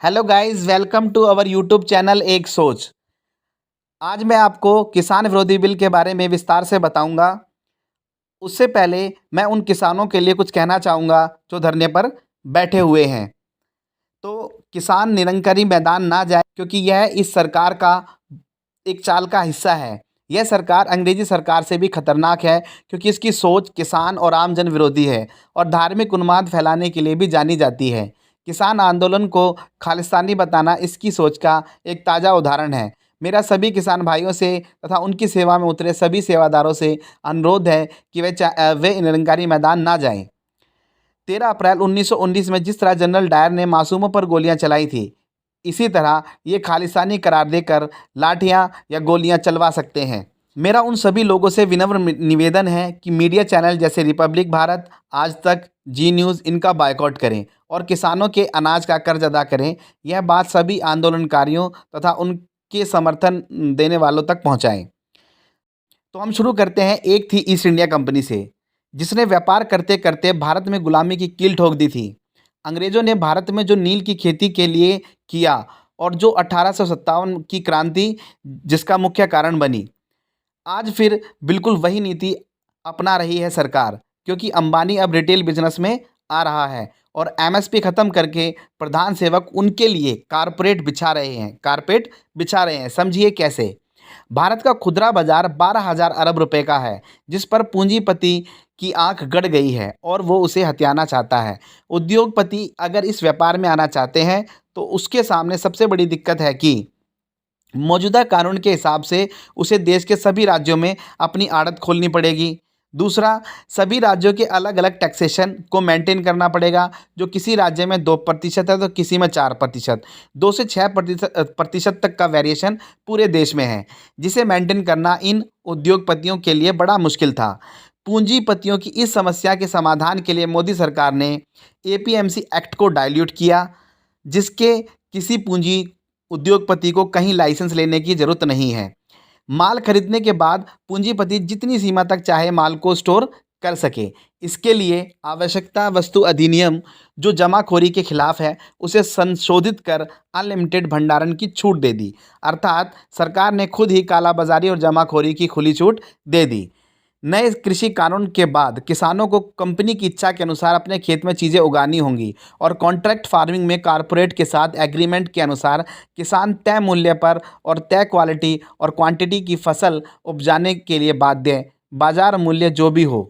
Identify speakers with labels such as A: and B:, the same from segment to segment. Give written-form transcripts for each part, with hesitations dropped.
A: Hello guys, welcome to our YouTube channel एक सोच। आज मैं आपको किसान विरोधी बिल के बारे में विस्तार से बताऊंगा। उससे पहले मैं उन किसानों के लिए कुछ कहना चाहूँगा जो धरने पर बैठे हुए हैं। तो किसान निरंकारी मैदान ना जाए, क्योंकि यह इस सरकार का एक चाल का हिस्सा है। यह सरकार अंग्रेजी सरकार से भी खतरनाक है, क्योंकि इसकी सोच किसान और आम जन विरोधी है और धार्मिक उन्माद फैलाने के लिए भी जानी जाती है। किसान आंदोलन को खालिस्तानी बताना इसकी सोच का एक ताज़ा उदाहरण है। मेरा सभी किसान भाइयों से तथा उनकी सेवा में उतरे सभी सेवादारों से अनुरोध है कि वे निरंकारी मैदान ना जाएं। 13 अप्रैल 1919 में जिस तरह जनरल डायर ने मासूमों पर गोलियां चलाई थी, इसी तरह ये खालिस्तानी करार देकर लाठियां या गोलियां चलवा सकते हैं। मेरा उन सभी लोगों से विनम्र निवेदन है कि मीडिया चैनल जैसे रिपब्लिक भारत, आज तक, जी न्यूज़ इनका बायकॉट करें और किसानों के अनाज का कर्ज अदा करें। यह बात सभी आंदोलनकारियों तथा उनके समर्थन देने वालों तक पहुंचाएं। तो हम शुरू करते हैं। एक थी ईस्ट इंडिया कंपनी से, जिसने व्यापार करते करते भारत में गुलामी की कील ठोक दी थी। अंग्रेजों ने भारत में जो नील की खेती के लिए किया और जो 1857 की क्रांति जिसका मुख्य कारण बनी, आज फिर बिल्कुल वही नीति अपना रही है सरकार, क्योंकि अंबानी अब रिटेल बिजनेस में आ रहा है और एमएसपी खत्म करके प्रधान सेवक उनके लिए कारपेट बिछा रहे हैं। समझिए कैसे। भारत का खुदरा बाजार 12,000 अरब रुपए का है, जिस पर पूंजीपति की आंख गड़ गई है और वो उसे हथियाना चाहता है। उद्योगपति अगर इस व्यापार में आना चाहते हैं तो उसके सामने सबसे बड़ी दिक्कत है कि मौजूदा कानून के हिसाब से उसे देश के सभी राज्यों में अपनी आड़त खोलनी पड़ेगी। दूसरा, सभी राज्यों के अलग अलग टैक्सेशन को मेंटेन करना पड़ेगा, जो किसी राज्य में 2% है तो किसी में 4%, 2 से 6% तक का वेरिएशन पूरे देश में है, जिसे मेंटेन करना इन उद्योगपतियों के लिए बड़ा मुश्किल था। पूंजीपतियों की इस समस्या के समाधान के लिए मोदी सरकार ने एपीएमसी एक्ट को डाइल्यूट किया, जिसके किसी पूंजी उद्योगपति को कहीं लाइसेंस लेने की ज़रूरत नहीं है। माल खरीदने के बाद पूंजीपति जितनी सीमा तक चाहे माल को स्टोर कर सके। इसके लिए आवश्यकता वस्तु अधिनियम, जो जमाखोरी के खिलाफ है, उसे संशोधित कर अनलिमिटेड भंडारण की छूट दे दी। अर्थात सरकार ने खुद ही कालाबाजारी और जमाखोरी की खुली छूट दे दी। नए कृषि कानून के बाद किसानों को कंपनी की इच्छा के अनुसार अपने खेत में चीज़ें उगानी होंगी और कॉन्ट्रैक्ट फार्मिंग में कारपोरेट के साथ एग्रीमेंट के अनुसार किसान तय मूल्य पर और तय क्वालिटी और क्वांटिटी की फसल उपजाने के लिए बाध्य है। बाजार मूल्य जो भी हो,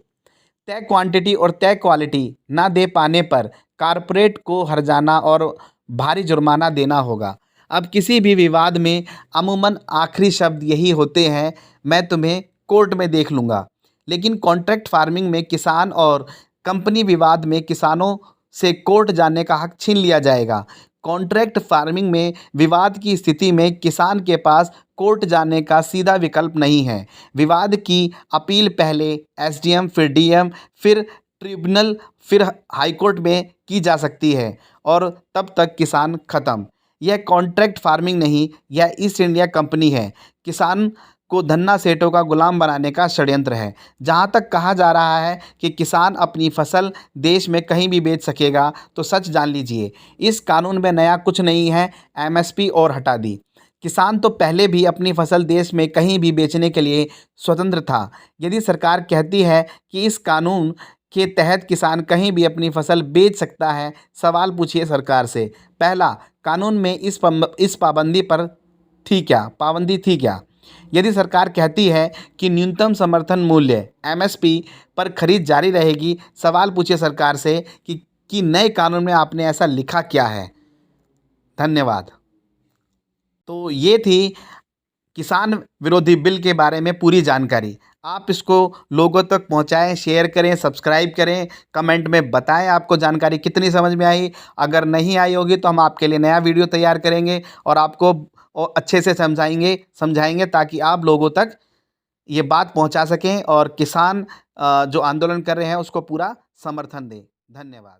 A: तय क्वांटिटी और तय क्वालिटी ना दे पाने पर कारपोरेट को हर्जाना और भारी जुर्माना देना होगा। अब किसी भी विवाद में अमूमन आखिरी शब्द यही होते हैं, मैं तुम्हें कोर्ट में देख लूँगा। लेकिन कॉन्ट्रैक्ट फार्मिंग में किसान और कंपनी विवाद में किसानों से कोर्ट जाने का हक छीन लिया जाएगा। कॉन्ट्रैक्ट फार्मिंग में विवाद की स्थिति में किसान के पास कोर्ट जाने का सीधा विकल्प नहीं है। विवाद की अपील पहले एसडीएम, फिर डीएम, फिर ट्रिब्यूनल, फिर हाई कोर्ट में की जा सकती है और तब तक किसान खत्म। यह कॉन्ट्रैक्ट फार्मिंग नहीं, यह ईस्ट इंडिया कंपनी है। किसान को धन्ना सेठों का गुलाम बनाने का षड्यंत्र है। जहां तक कहा जा रहा है कि किसान अपनी फसल देश में कहीं भी बेच सकेगा, तो सच जान लीजिए, इस कानून में नया कुछ नहीं है। एमएसपी और हटा दी। किसान तो पहले भी अपनी फसल देश में कहीं भी बेचने के लिए स्वतंत्र था। यदि सरकार कहती है कि इस कानून के तहत किसान कहीं भी अपनी फसल बेच सकता है, सवाल पूछिए सरकार से। पहला, कानून में इस पाबंदी थी क्या? यदि सरकार कहती है कि न्यूनतम समर्थन मूल्य एमएसपी पर खरीद जारी रहेगी, सवाल पूछिए सरकार से कि नए कानून में आपने ऐसा लिखा क्या है। धन्यवाद। तो ये थी किसान विरोधी बिल के बारे में पूरी जानकारी। आप इसको लोगों तक पहुंचाएं, शेयर करें, सब्सक्राइब करें, कमेंट में बताएं आपको जानकारी कितनी समझ में आई। अगर नहीं आई होगी तो हम आपके लिए नया वीडियो तैयार करेंगे और आपको अच्छे से समझाएंगे ताकि आप लोगों तक ये बात पहुंचा सकें और किसान जो आंदोलन कर रहे हैं उसको पूरा समर्थन दें। धन्यवाद।